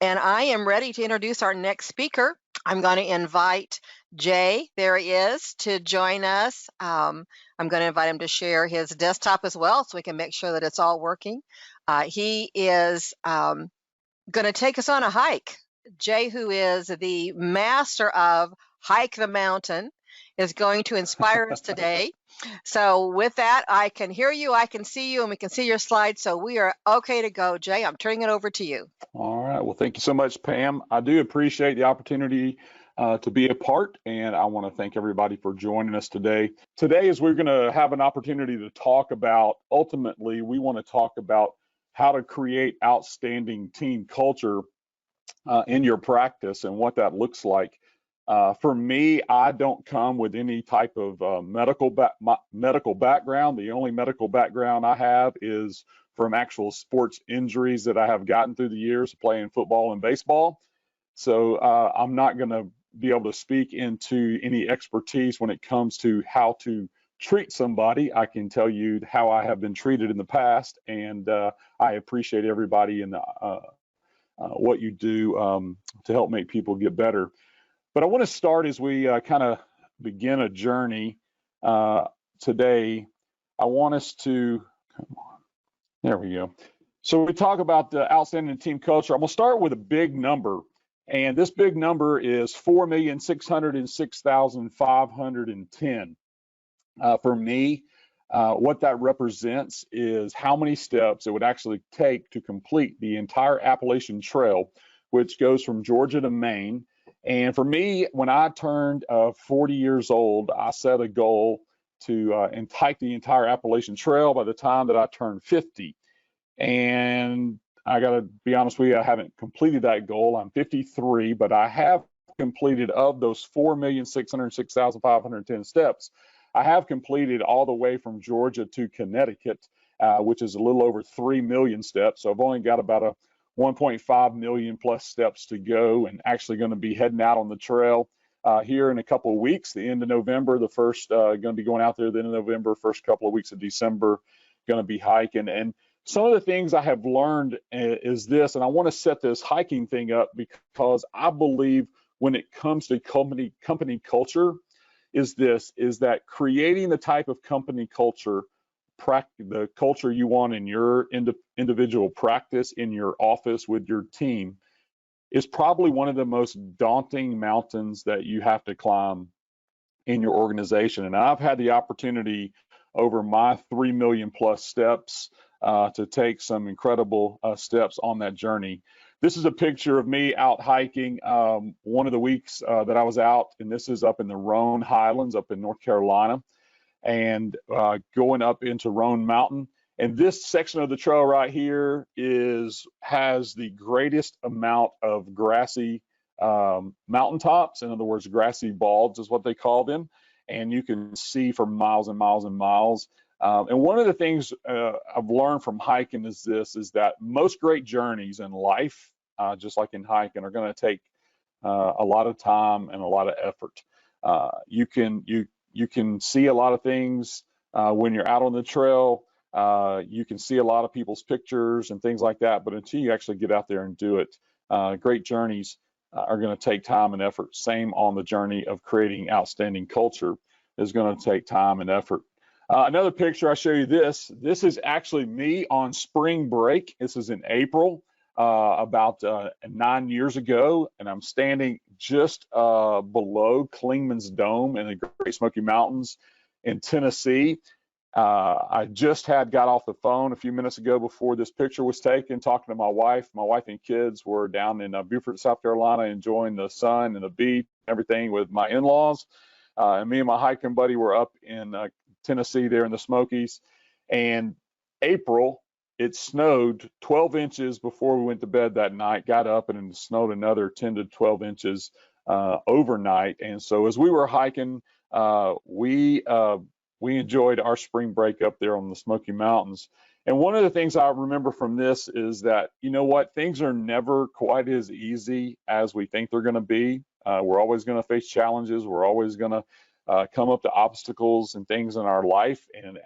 And I am ready to introduce our next speaker. I'm going to invite Jay, there he is, to join us. I'm going to invite him to share his desktop as well so we can make sure that it's all working. He is going to take us on a hike. Jay, who is the master of Hike the Mountain, is going to inspire us today. So with that, I can hear you, I can see you, and we can see your slides. So we are okay to go. Jay, I'm turning it over to you. All right. Well, thank you so much, Pam. I do appreciate the opportunity to be a part, and I want to thank everybody for joining us today. Today, as we're going to have an opportunity to talk about, ultimately, we want to talk about how to create outstanding team culture in your practice and what that looks like. For me, I don't come with any type of medical background. The only medical background I have is from actual sports injuries that I have gotten through the years playing football and baseball. So I'm not going to be able to speak into any expertise when it comes to how to treat somebody. I can tell you how I have been treated in the past, and I appreciate everybody and what you do to help make people get better. But I want to start as we kind of begin a journey today. I want us to, come on, there we go. So we talk about the outstanding team culture. I'm going to start with a big number. And this big number is 4,606,510. For me, what that represents is how many steps it would actually take to complete the entire Appalachian Trail, which goes from Georgia to Maine. And for me, when I turned 40 years old, I set a goal to hike the entire Appalachian Trail by the time that I turned 50. And I got to be honest with you, I haven't completed that goal. I'm 53, but I have completed, of those 4,606,510 steps, I have completed all the way from Georgia to Connecticut, which is a little over 3 million steps. So I've only got about a 1.5 million plus steps to go, and actually going to be heading out on the trail here in a couple of weeks, the end of November, the first, going to be going out there the end of November, first couple of weeks of December, going to be hiking. And some of the things I have learned is this, and I want to set this hiking thing up because I believe when it comes to company culture is that creating the type of company culture, the culture you want in your individual practice, in your office with your team, is probably one of the most daunting mountains that you have to climb in your organization. And I've had the opportunity over my 3 million plus steps to take some incredible steps on that journey. This is a picture of me out hiking one of the weeks that I was out, and this is up in the Roan Highlands up in North Carolina, and going up into Roan Mountain. And this section of the trail right here has the greatest amount of grassy mountaintops. In other words, grassy balds is what they call them. And you can see for miles and miles and miles. And one of the things I've learned from hiking is that most great journeys in life, just like in hiking, are going to take a lot of time and a lot of effort. You can see a lot of things when you're out on the trail. You can see a lot of people's pictures and things like that, but until you actually get out there and do it, great journeys are going to take time and effort. Same on the journey of creating outstanding culture is going to take time and effort. Another picture, I show you this. This is actually me on spring break. This is in April, about 9 years ago, and I'm standing just below Clingman's Dome in the Great Smoky Mountains in Tennessee. I just got off the phone a few minutes ago before this picture was taken, talking to my wife. My wife and kids were down in Beaufort, South Carolina, enjoying the sun and the beach, everything with my in-laws. And me and my hiking buddy were up in Tennessee there in the Smokies. And April, it snowed 12 inches before we went to bed that night, got up, and it snowed another 10 to 12 inches overnight. And so as we were hiking, we enjoyed our spring break up there on the Smoky Mountains. And one of the things I remember from this is that, you know what, things are never quite as easy as we think they're going to be. We're always going to face challenges. We're always going to come up to obstacles and things in our life, and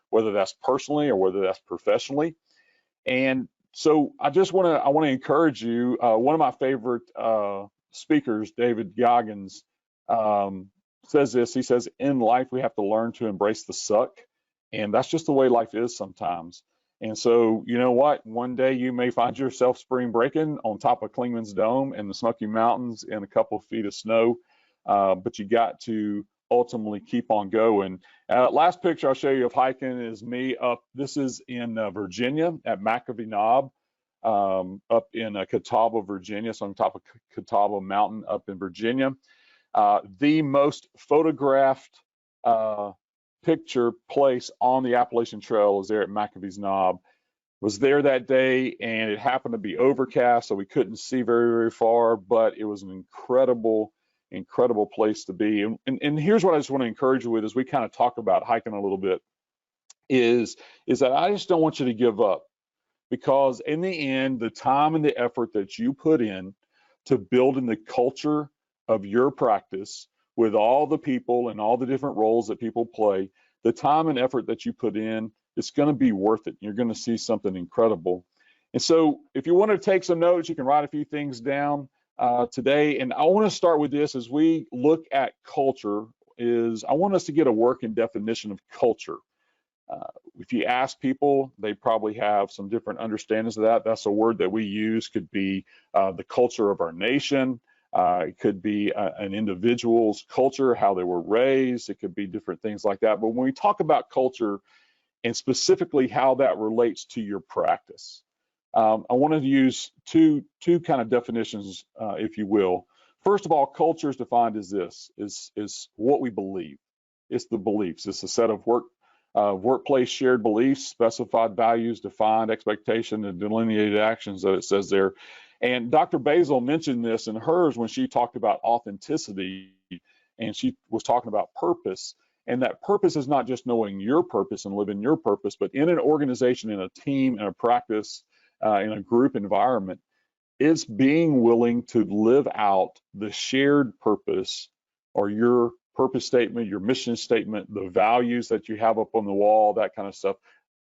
whether that's personally or whether that's professionally. And So I want to encourage you. One of my favorite speakers, David Goggins, says this. He says, "In life, we have to learn to embrace the suck, and that's just the way life is sometimes." And so, you know what? One day you may find yourself spring breaking on top of Clingman's Dome in the Smoky Mountains in a couple of feet of snow, but you got to ultimately keep on going. Last picture I'll show you of hiking is me up. This is in Virginia at McAfee Knob, up in Catawba, Virginia. So on top of Catawba Mountain up in Virginia. The most photographed picture place on the Appalachian Trail is there at McAfee's Knob. Was there that day, and it happened to be overcast, so we couldn't see very, very far, but it was an incredible place to be. And here's what I just want to encourage you with as we kind of talk about hiking a little bit is that I just don't want you to give up, because in the end, the time and the effort that you put in to building the culture of your practice with all the people and all the different roles that people play, the time and effort that you put in, it's going to be worth it. You're going to see something incredible. And so if you want to take some notes, you can write a few things down today. And I want to start with this as we look at culture is I want us to get a working definition of culture. If you ask people, they probably have some different understandings of that. That's a word that we use. Could be the culture of our nation. It could be an individual's culture, how they were raised. It could be different things like that. But when we talk about culture and specifically how that relates to your practice, I want to use two kind of definitions, if you will. First of all, culture is defined as this: is what we believe. It's the beliefs. It's a set of workplace shared beliefs, specified values, defined expectation, and delineated actions that it says there. And Dr. Basil mentioned this in hers when she talked about authenticity, and she was talking about purpose. And that purpose is not just knowing your purpose and living your purpose, but in an organization, in a team, in a practice, in a group environment, it's being willing to live out the shared purpose or your purpose statement, your mission statement, the values that you have up on the wall, that kind of stuff,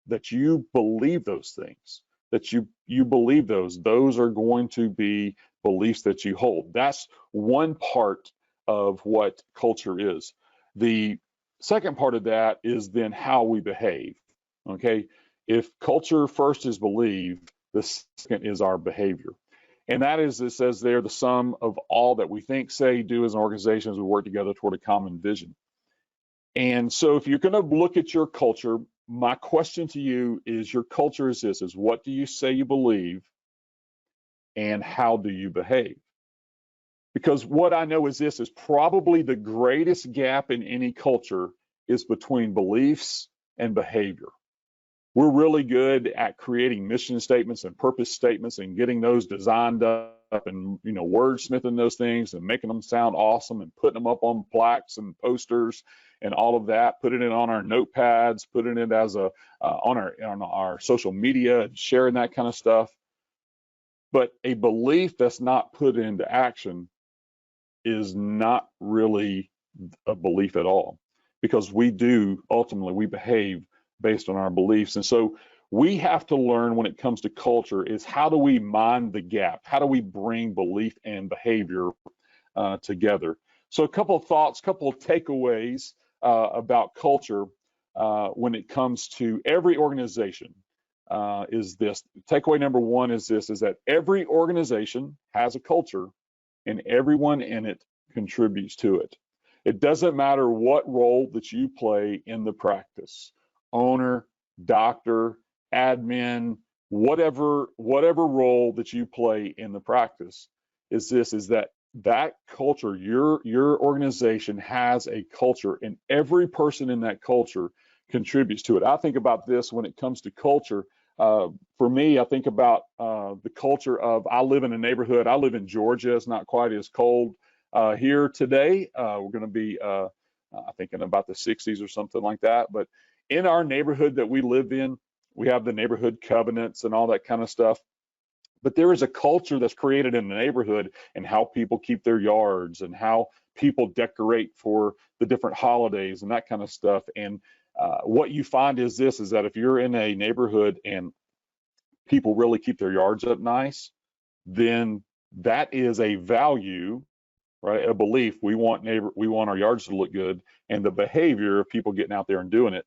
that you believe those things, that you believe those are going to be beliefs that you hold. That's one part of what culture is. The second part of that is then how we behave. Okay, if culture first is believed, the second is our behavior. And that is, it says there, the sum of all that we think, say, do as an organization as we work together toward a common vision. And so if you're going to look at your culture, my question to you is, your culture is this, is what do you say you believe and how do you behave? Because what I know is this is probably the greatest gap in any culture is between beliefs and behavior. We're really good at creating mission statements and purpose statements and getting those designed up and, wordsmithing those things and making them sound awesome and putting them up on plaques and posters and all of that, putting it on our notepads, putting it as on our social media and sharing that kind of stuff. But a belief that's not put into action is not really a belief at all, because we behave based on our beliefs. And so we have to learn when it comes to culture is how do we mind the gap? How do we bring belief and behavior together? So a couple of thoughts, couple of takeaways about culture when it comes to every organization is this. Takeaway number one is this, is that every organization has a culture and everyone in it contributes to it. It doesn't matter what role that you play in the practice. Owner, doctor, admin, whatever role that you play in the practice, is that culture, your organization has a culture, and every person in that culture contributes to it. I think about this when it comes to culture. For me, I think about the culture of, I live in a neighborhood. I live in Georgia. It's not quite as cold here today. We're going to be, I think, in about the 60s or something like that. But in our neighborhood that we live in, we have the neighborhood covenants and all that kind of stuff. But there is a culture that's created in the neighborhood and how people keep their yards and how people decorate for the different holidays and that kind of stuff. And what you find is that if you're in a neighborhood and people really keep their yards up nice, then that is a value, right? A belief. We want our yards to look good, and the behavior of people getting out there and doing it,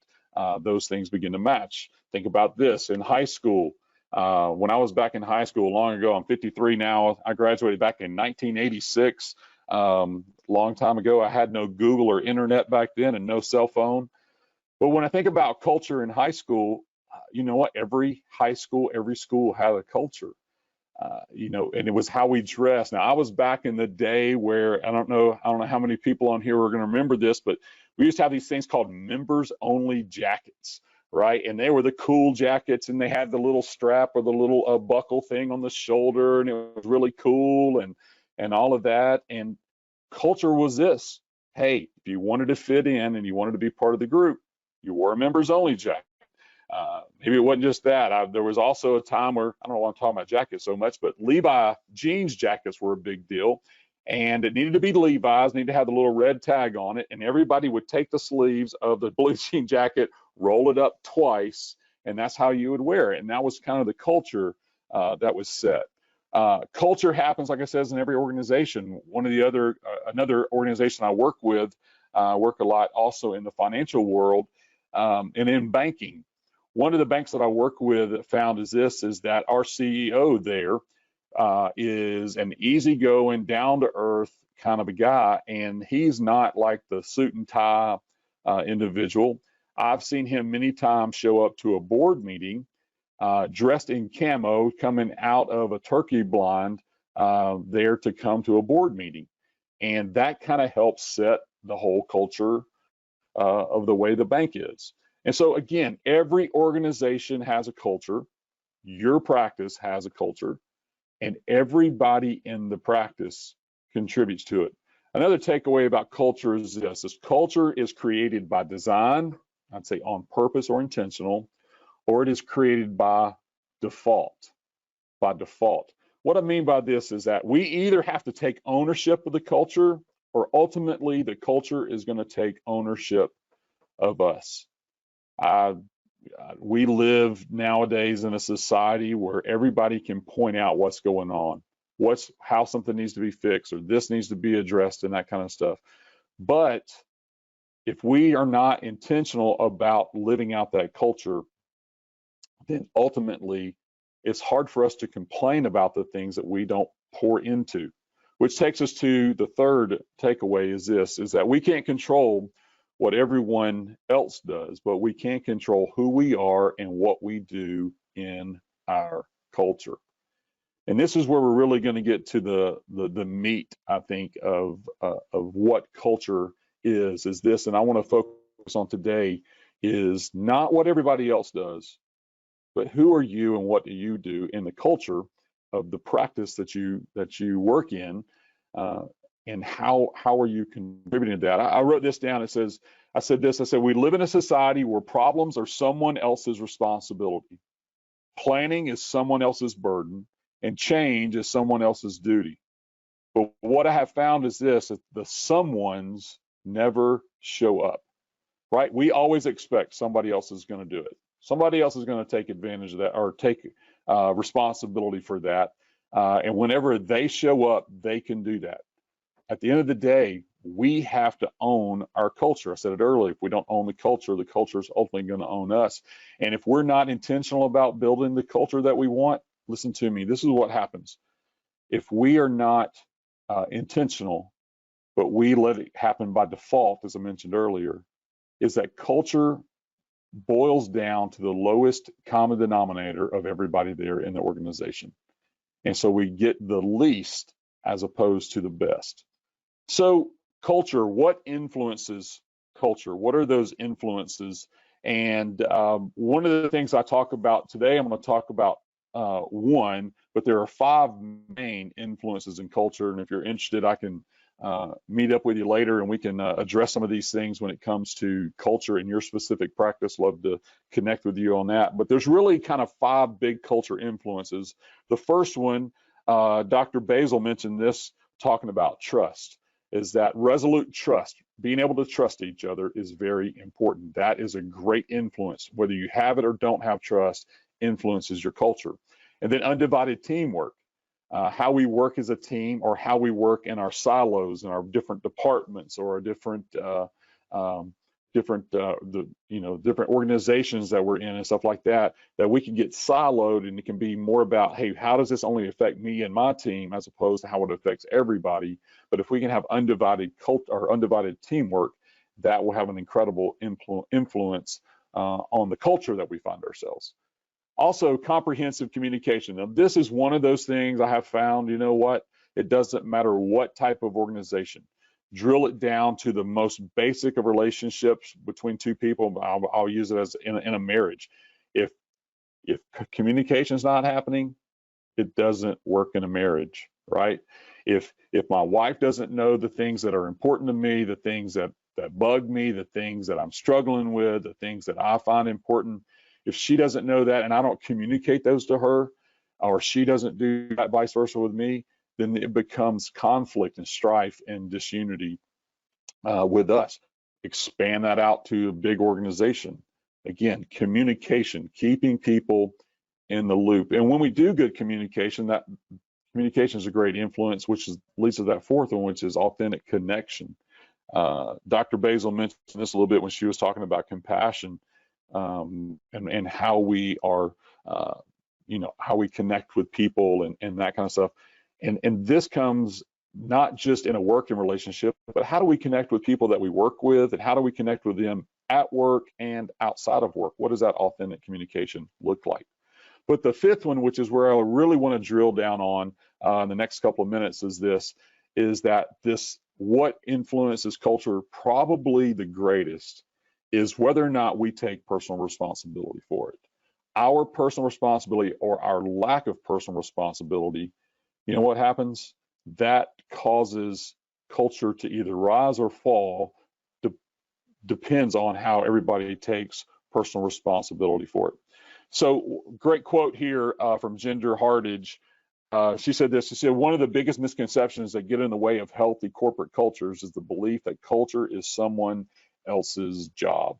those things begin to match. Think about this in high school. When I was back in high school long ago, I'm 53 now. I graduated back in 1986. Long time ago. I had no Google or internet back then and no cell phone. But when I think about culture in high school, you know what? Every school had a culture. And it was how we dressed. Now, I was back in the day where I don't know how many people on here are going to remember this, but we used to have these things called members only jackets, right? And they were the cool jackets, and they had the little strap or the little buckle thing on the shoulder, and it was really cool and all of that. And culture was this: hey, if you wanted to fit in and you wanted to be part of the group, you wore a members only jacket. Maybe it wasn't just that. There was also a time where, I don't know why I'm talking about jackets so much, but Levi jeans jackets were a big deal. And it needed to be Levi's, needed to have the little red tag on it. And everybody would take the sleeves of the blue jean jacket, roll it up twice, and that's how you would wear it. And that was kind of the culture that was set. Culture happens, like I said, in every organization. Another organization I work with, work a lot also in the financial world and in banking. One of the banks that I work with found is that our CEO there is an easygoing, down-to-earth kind of a guy, and he's not like the suit and tie individual. I've seen him many times show up to a board meeting dressed in camo, coming out of a turkey blind there to come to a board meeting. And that kind of helps set the whole culture of the way the bank is. And so again, every organization has a culture. Your practice has a culture, and everybody in the practice contributes to it. Another takeaway about culture is this: culture is created by design, I'd say on purpose or intentional, or it is created by default. By default. What I mean by this is that we either have to take ownership of the culture, or ultimately the culture is going to take ownership of us. We live nowadays in a society where everybody can point out what's going on, how something needs to be fixed, or this needs to be addressed, and that kind of stuff. But if we are not intentional about living out that culture, then ultimately it's hard for us to complain about the things that we don't pour into. Which takes us to the third takeaway is that we can't control what everyone else does, but we can control who we are and what we do in our culture. And this is where we're really going to get to the meat, I think, of what culture is this. And I want to focus on today is not what everybody else does, but who are you and what do you do in the culture of the practice that you work in, and how are you contributing to that? I wrote this down. I said, we live in a society where problems are someone else's responsibility. Planning is someone else's burden, and change is someone else's duty. But what I have found is that the someones never show up, right? We always expect somebody else is going to do it. Somebody else is going to take advantage of that or take responsibility for that. And whenever they show up, they can do that. At the end of the day, we have to own our culture. I said it earlier, if we don't own the culture is ultimately going to own us. And if we're not intentional about building the culture that we want, listen to me, this is what happens. If we are not intentional, but we let it happen by default, as I mentioned earlier, is that culture boils down to the lowest common denominator of everybody there in the organization. And so we get the least as opposed to the best. So culture, what influences culture? What are those influences? And one of the things I talk about today, I'm going to talk about one, but there are 5 main influences in culture. And if you're interested, I can meet up with you later and we can address some of these things when it comes to culture in your specific practice. Love to connect with you on that. But there's really kind of 5 big culture influences. The first one, Dr. Basil mentioned this, talking about trust, is that resolute trust. Being able to trust each other is very important. That is a great influence. Whether you have it or don't have trust, influences your culture. And then undivided teamwork, how we work as a team, or how we work in our silos and our different departments, or our different different organizations that we're in and stuff like that, that we can get siloed, and it can be more about, hey, how does this only affect me and my team, as opposed to how it affects everybody. But if we can have undivided or undivided teamwork, that will have an incredible influence on the culture that we find ourselves. Also, comprehensive communication. Now, this is one of those things I have found, you know what, it doesn't matter what type of organization. Drill it down to the most basic of relationships between two people. I'll use it as in a marriage. If communication is not happening, it doesn't work in a marriage, right? If my wife doesn't know the things that are important to me, the things that bug me, the things that I'm struggling with, the things that I find important, if she doesn't know that and I don't communicate those to her, or she doesn't do that vice versa with me, then it becomes conflict and strife and disunity with us. Expand that out to a big organization. Again, communication, keeping people in the loop. And when we do good communication, that communication is a great influence, which leads to that fourth one, which is authentic connection. Dr. Basil mentioned this a little bit when she was talking about compassion, and how we are, how we connect with people and that kind of stuff. And this comes not just in a working relationship, but how do we connect with people that we work with, and how do we connect with them at work and outside of work? What does that authentic communication look like? But the fifth one, which is where I really want to drill down on in the next couple of minutes, is that what influences culture probably the greatest is whether or not we take personal responsibility for it. Our personal responsibility, or our lack of personal responsibility, you know what happens? That causes culture to either rise or fall, depends on how everybody takes personal responsibility for it. So, great quote here from Ginger Hardage. She said this. She said, one of the biggest misconceptions that get in the way of healthy corporate cultures is the belief that culture is someone else's job.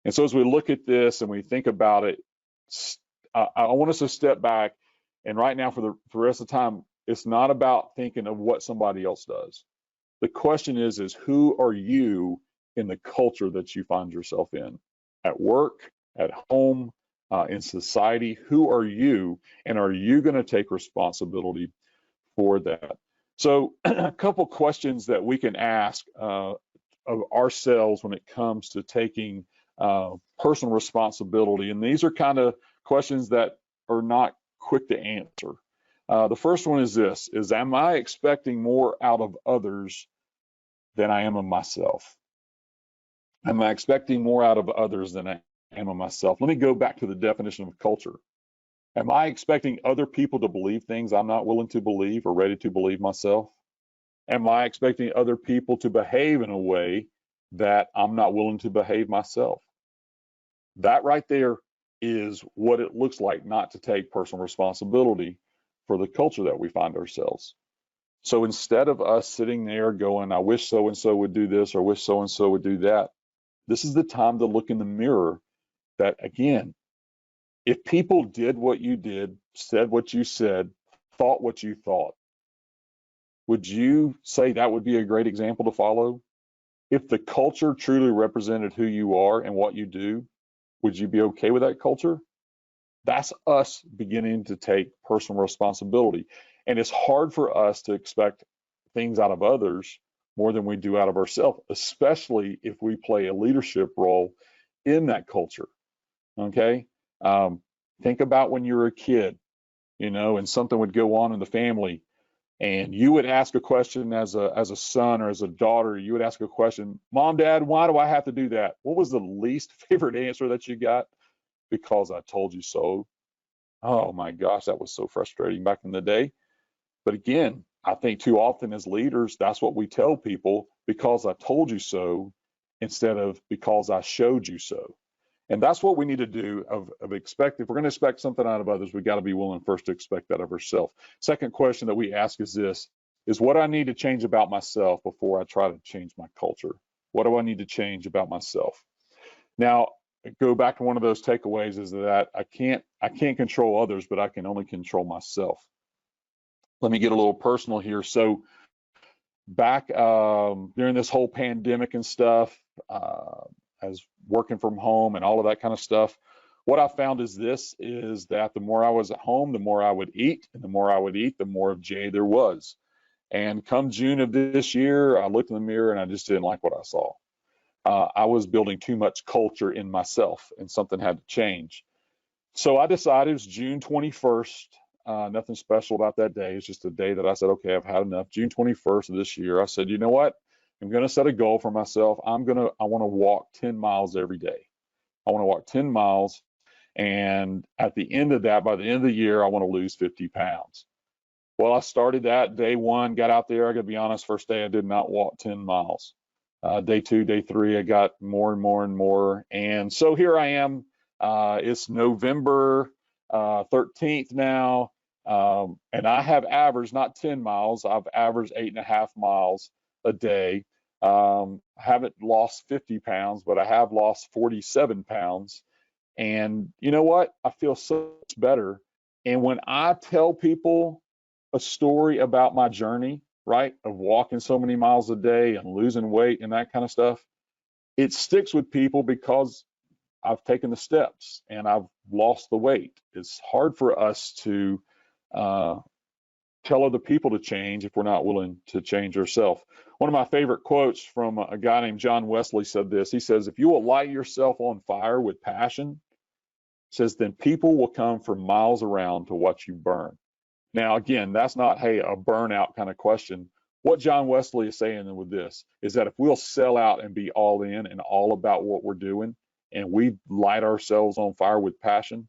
And so as we look at this and we think about it, I want us to step back, and right now for the rest of the time, it's not about thinking of what somebody else does. The question is who are you in the culture that you find yourself in? At work, at home, in society, who are you, and are you going to take responsibility for that? So a couple questions that we can ask of ourselves when it comes to taking personal responsibility, and these are kind of questions that are not quick to answer. The first one is this, am I expecting more out of others than I am of myself? Am I expecting more out of others than I am of myself? Let me go back to the definition of culture. Am I expecting other people to believe things I'm not willing to believe or ready to believe myself? Am I expecting other people to behave in a way that I'm not willing to behave myself? That right there is what it looks like not to take personal responsibility for the culture that we find ourselves. So instead of us sitting there going, I wish so-and-so would do this, or wish so-and-so would do that, this is the time to look in the mirror that, again, if people did what you did, said what you said, thought what you thought, would you say that would be a great example to follow? If the culture truly represented who you are and what you do, would you be okay with that culture? That's us beginning to take personal responsibility. And it's hard for us to expect things out of others more than we do out of ourselves, especially if we play a leadership role in that culture. Okay? Think about when you were a kid, and something would go on in the family, and you would ask a question as a son or as a daughter. You would ask a question, Mom, Dad, why do I have to do that? What was the least favorite answer that you got? Because I told you so. Oh my gosh, that was so frustrating back in the day. But again, I think too often as leaders, that's what we tell people, because I told you so, instead of because I showed you so. And that's what we need to do of expect. If we're going to expect something out of others, we've got to be willing first to expect that of ourselves. Second question that we ask is this, is what I need to change about myself before I try to change my culture? What do I need to change about myself? Now, go back to one of those takeaways is that I can't control others, but I can only control myself. Let me get a little personal here. So back during this whole pandemic and stuff, as working from home and all of that kind of stuff, what I found is that the more I was at home, the more I would eat, and the more I would eat, the more of Jay there was. And come June of this year, I looked in the mirror and I just didn't like what I saw. I was building too much culture in myself, and something had to change. So I decided it was June 21st. Nothing special about that day. It's just a day that I said, okay, I've had enough. June 21st of this year, I said, you know what? I'm going to set a goal for myself. I want to walk 10 miles every day. I want to walk 10 miles. And at the end of that, by the end of the year, I want to lose 50 pounds. Well, I started that day one, got out there. I got to be honest, first day I did not walk 10 miles. Day two, day three, I got more and more and more. And so here I am. It's November 13th now. And I have averaged not 10 miles, I've averaged 8.5 miles a day. I haven't lost 50 pounds, but I have lost 47 pounds. And you know what? I feel so much better. And when I tell people a story about my journey, right, of walking so many miles a day and losing weight and that kind of stuff, it sticks with people because I've taken the steps and I've lost the weight. It's hard for us to tell other people to change if we're not willing to change ourselves. One of my favorite quotes from a guy named John Wesley said this. He says, if you will light yourself on fire with passion, says, then people will come from miles around to watch you burn. Now, again, that's not, hey, a burnout kind of question. What John Wesley is saying with this is that if we'll sell out and be all in and all about what we're doing, and we light ourselves on fire with passion,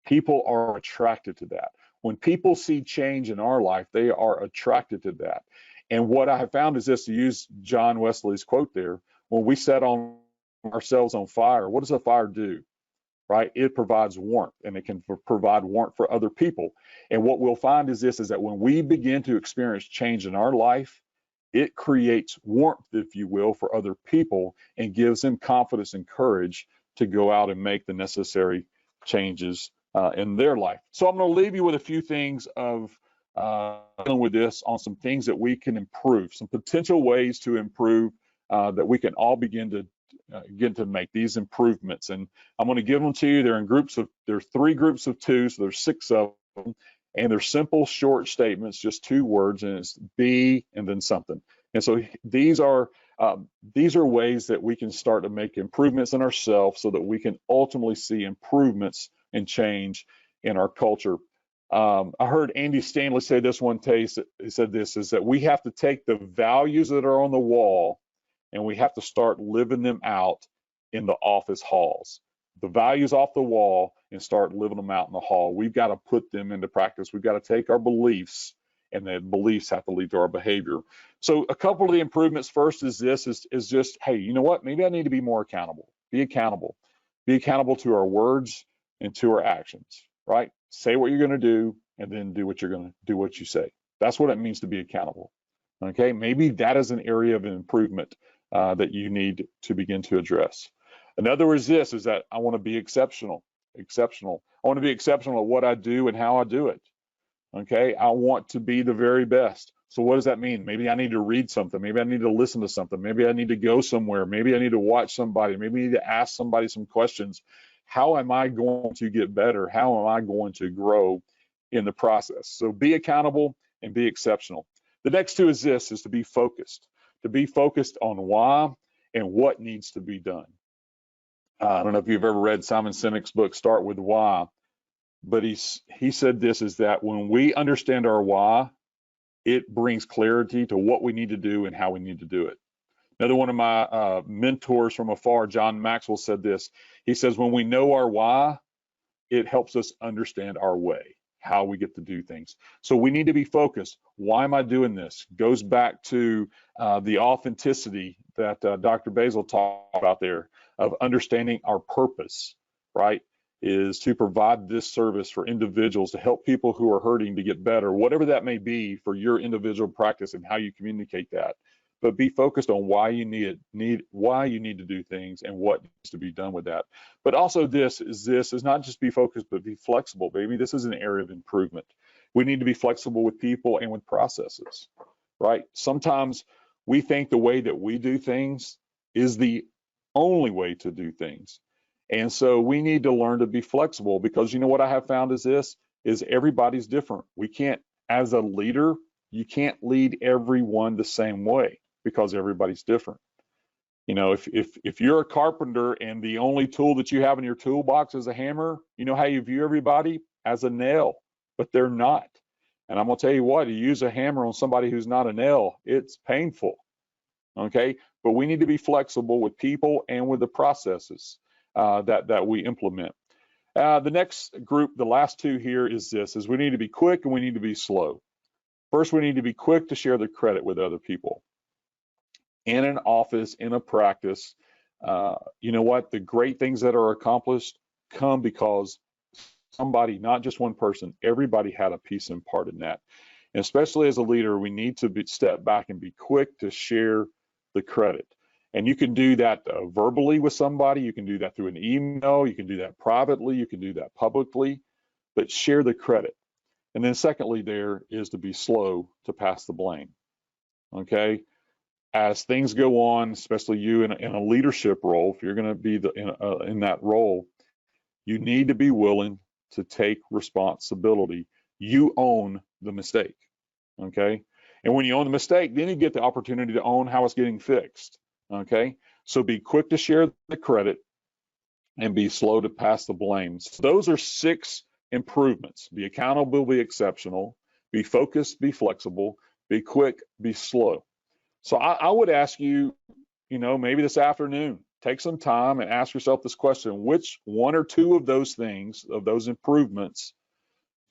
people are attracted to that. When people see change in our life, they are attracted to that. And what I have found is this, to use John Wesley's quote there, when we set on ourselves on fire, what does a fire do? Right? It provides warmth, and it can provide warmth for other people. And what we'll find is this, is that when we begin to experience change in our life, it creates warmth, if you will, for other people and gives them confidence and courage to go out and make the necessary changes in their life. So I'm going to leave you with a few things of dealing with this, on some things that we can improve, some potential ways to improve that we can all begin to make these improvements. And I'm going to give them to you. They're in groups of, there's 3 groups of 2, so there's 6 of them. And they're simple, short statements, just 2 words, and it's be and then something. And so these are ways that we can start to make improvements in ourselves so that we can ultimately see improvements and change in our culture. I heard Andy Stanley say this one day. He said this, is that we have to take the values that are on the wall and we have to start living them out in the office halls. The values off the wall and start living them out in the hall. We've got to put them into practice. We've got to take our beliefs, and the beliefs have to lead to our behavior. So a couple of the improvements first is this, is just, hey, you know what? Maybe I need to be more accountable. Be accountable. Be accountable to our words and to our actions, right? Say what you're going to do and then do what you say. That's what it means to be accountable. Okay, maybe that is an area of improvement that you need to begin to address. Another is this, is that I want to be exceptional. I want to be exceptional at what I do and how I do it. Okay, I want to be the very best. So what does that mean? Maybe I need to read something. Maybe I need to listen to something. Maybe I need to go somewhere. Maybe I need to watch somebody. Maybe I need to ask somebody some questions. How am I going to get better? How am I going to grow in the process? So be accountable and be exceptional. The next 2 is this, is to be focused on why and what needs to be done. I don't know if you've ever read Simon Sinek's book, Start With Why, but he said this, is that when we understand our why, it brings clarity to what we need to do and how we need to do it. Another one of my mentors from afar, John Maxwell, said this. He says, when we know our why, it helps us understand our way, how we get to do things. So we need to be focused. Why am I doing this? Goes back to the authenticity that Dr. Basil talked about there, of understanding our purpose, right? Is to provide this service for individuals, to help people who are hurting to get better, whatever that may be for your individual practice and how you communicate that. but be focused on why you need to do things and what needs to be done with that. But also this is not just be focused, but be flexible, baby. This is an area of improvement. We need to be flexible with people and with processes, right? Sometimes we think the way that we do things is the only way to do things. And so we need to learn to be flexible, because you know what I have found is everybody's different. We can't, as a leader, you can't lead everyone the same way because everybody's different. You know, if you're a carpenter and the only tool that you have in your toolbox is a hammer, you know how you view everybody? As a nail, but they're not. And I'm gonna tell you what, you use a hammer on somebody who's not a nail, it's painful, okay? But we need to be flexible with people and with the processes that we implement. The next group, the last two here is we need to be quick and we need to be slow. First, we need to be quick to share the credit with other people. In an office, in a practice, you know what? The great things that are accomplished come because somebody, not just one person, everybody had a piece and part in that. And especially as a leader, we need to step back and be quick to share the credit. And you can do that verbally with somebody. You can do that through an email. You can do that privately. You can do that publicly, but share the credit. And then secondly, there is to be slow to pass the blame, okay? As things go on, especially you in a leadership role, if you're going to be in that role, you need to be willing to take responsibility. You own the mistake, okay? And when you own the mistake, then you get the opportunity to own how it's getting fixed, okay? So be quick to share the credit and be slow to pass the blame. So those are 6 improvements. Be accountable, be exceptional, be focused, be flexible, be quick, be slow. So I would ask you, you know, maybe this afternoon, take some time and ask yourself this question: which 1 or 2 of those things, of those improvements,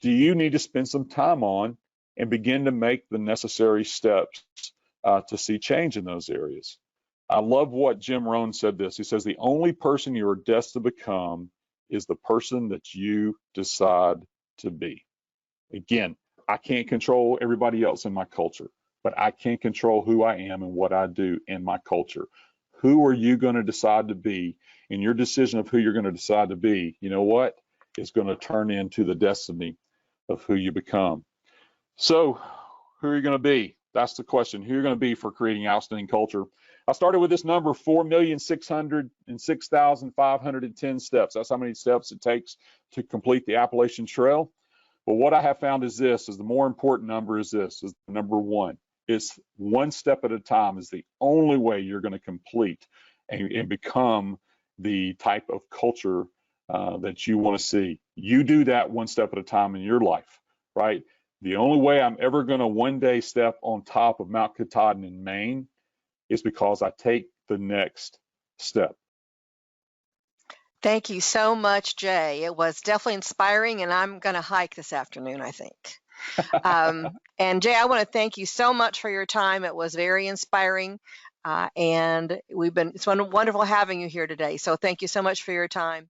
do you need to spend some time on and begin to make the necessary steps to see change in those areas? I love what Jim Rohn said this. He says, the only person you are destined to become is the person that you decide to be. Again, I can't control everybody else in my culture, but I can control who I am and what I do in my culture. Who are you going to decide to be? And your decision of who you're going to decide to be, you know what, is going to turn into the destiny of who you become. So who are you going to be? That's the question. Who are you going to be for creating outstanding culture? I started with this number, 4,606,510 steps. That's how many steps it takes to complete the Appalachian Trail. But what I have found is the more important number is number 1. It's 1 step at a time is the only way you're going to complete and become the type of culture that you want to see. You do that 1 step at a time in your life, right? The only way I'm ever going to one day step on top of Mount Katahdin in Maine is because I take the next step. Thank you so much, Jay. It was definitely inspiring, and I'm going to hike this afternoon, I think. And Jay, I want to thank you so much for your time. It was very inspiring, and it's been wonderful having you here today. So thank you so much for your time.